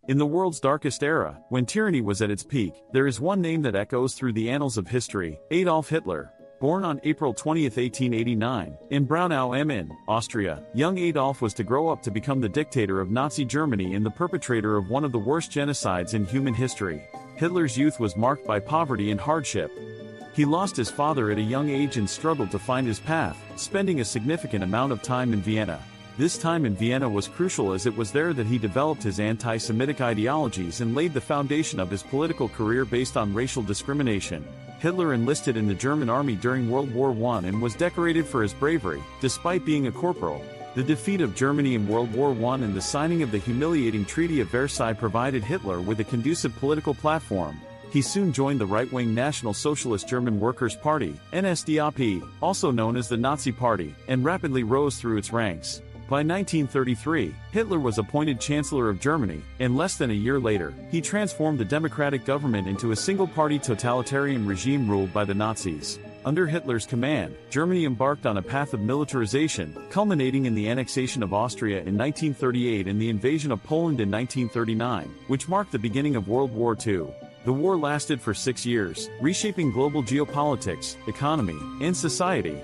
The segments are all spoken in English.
In the world's darkest era, when tyranny was at its peak, there is one name that echoes through the annals of history: Adolf Hitler. Born on April 20, 1889, in Braunau am Inn, Austria, young Adolf was to grow up to become the dictator of Nazi Germany and the perpetrator of one of the worst genocides in human history. Hitler's youth was marked by poverty and hardship. He lost his father at a young age and struggled to find his path, spending a significant amount of time in Vienna. This time in Vienna was crucial as it was there that he developed his anti-Semitic ideologies and laid the foundation of his political career based on racial discrimination. Hitler enlisted in the German army during World War I and was decorated for his bravery, despite being a corporal. The defeat of Germany in World War I and the signing of the humiliating Treaty of Versailles provided Hitler with a conducive political platform. He soon joined the right-wing National Socialist German Workers' Party, NSDAP, also known as the Nazi Party, and rapidly rose through its ranks. By 1933, Hitler was appointed Chancellor of Germany, and less than a year later, he transformed the democratic government into a single-party totalitarian regime ruled by the Nazis. Under Hitler's command, Germany embarked on a path of militarization, culminating in the annexation of Austria in 1938 and the invasion of Poland in 1939, which marked the beginning of World War II. The war lasted for 6 years, reshaping global geopolitics, economy, and society.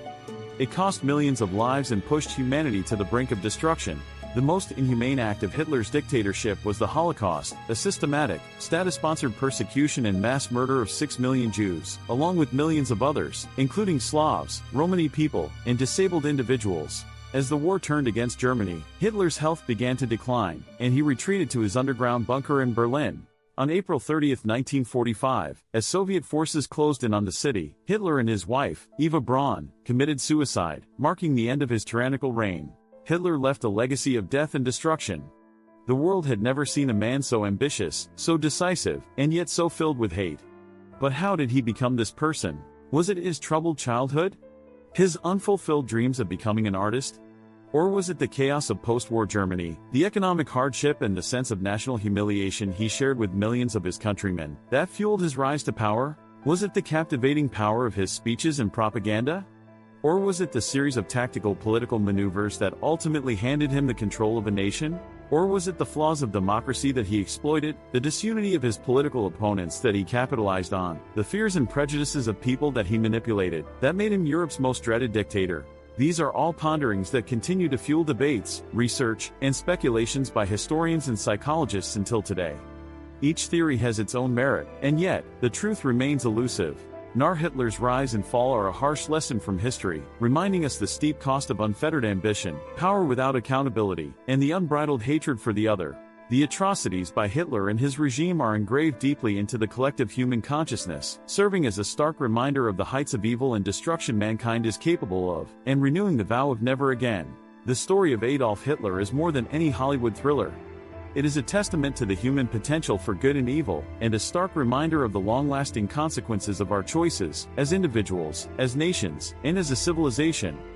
It cost millions of lives and pushed humanity to the brink of destruction. The most inhumane act of Hitler's dictatorship was the Holocaust, a systematic, status-sponsored persecution and mass murder of 6 million Jews, along with millions of others, including Slavs, Romani people, and disabled individuals. As the war turned against Germany, Hitler's health began to decline, and he retreated to his underground bunker in Berlin. On April 30, 1945, as Soviet forces closed in on the city, Hitler and his wife, Eva Braun, committed suicide, marking the end of his tyrannical reign. Hitler left a legacy of death and destruction. The world had never seen a man so ambitious, so decisive, and yet so filled with hate. But how did he become this person? Was it his troubled childhood? His unfulfilled dreams of becoming an artist? Or was it the chaos of post-war Germany, the economic hardship and the sense of national humiliation he shared with millions of his countrymen, that fueled his rise to power? Was it the captivating power of his speeches and propaganda? Or was it the series of tactical political maneuvers that ultimately handed him the control of a nation? Or was it the flaws of democracy that he exploited, the disunity of his political opponents that he capitalized on, the fears and prejudices of people that he manipulated, that made him Europe's most dreaded dictator? These are all ponderings that continue to fuel debates, research, and speculations by historians and psychologists until today. Each theory has its own merit, and yet, the truth remains elusive. Hitler's rise and fall are a harsh lesson from history, reminding us the steep cost of unfettered ambition, power without accountability, and the unbridled hatred for the other. The atrocities by Hitler and his regime are engraved deeply into the collective human consciousness, serving as a stark reminder of the heights of evil and destruction mankind is capable of, and renewing the vow of never again. The story of Adolf Hitler is more than any Hollywood thriller. It is a testament to the human potential for good and evil, and a stark reminder of the long-lasting consequences of our choices, as individuals, as nations, and as a civilization.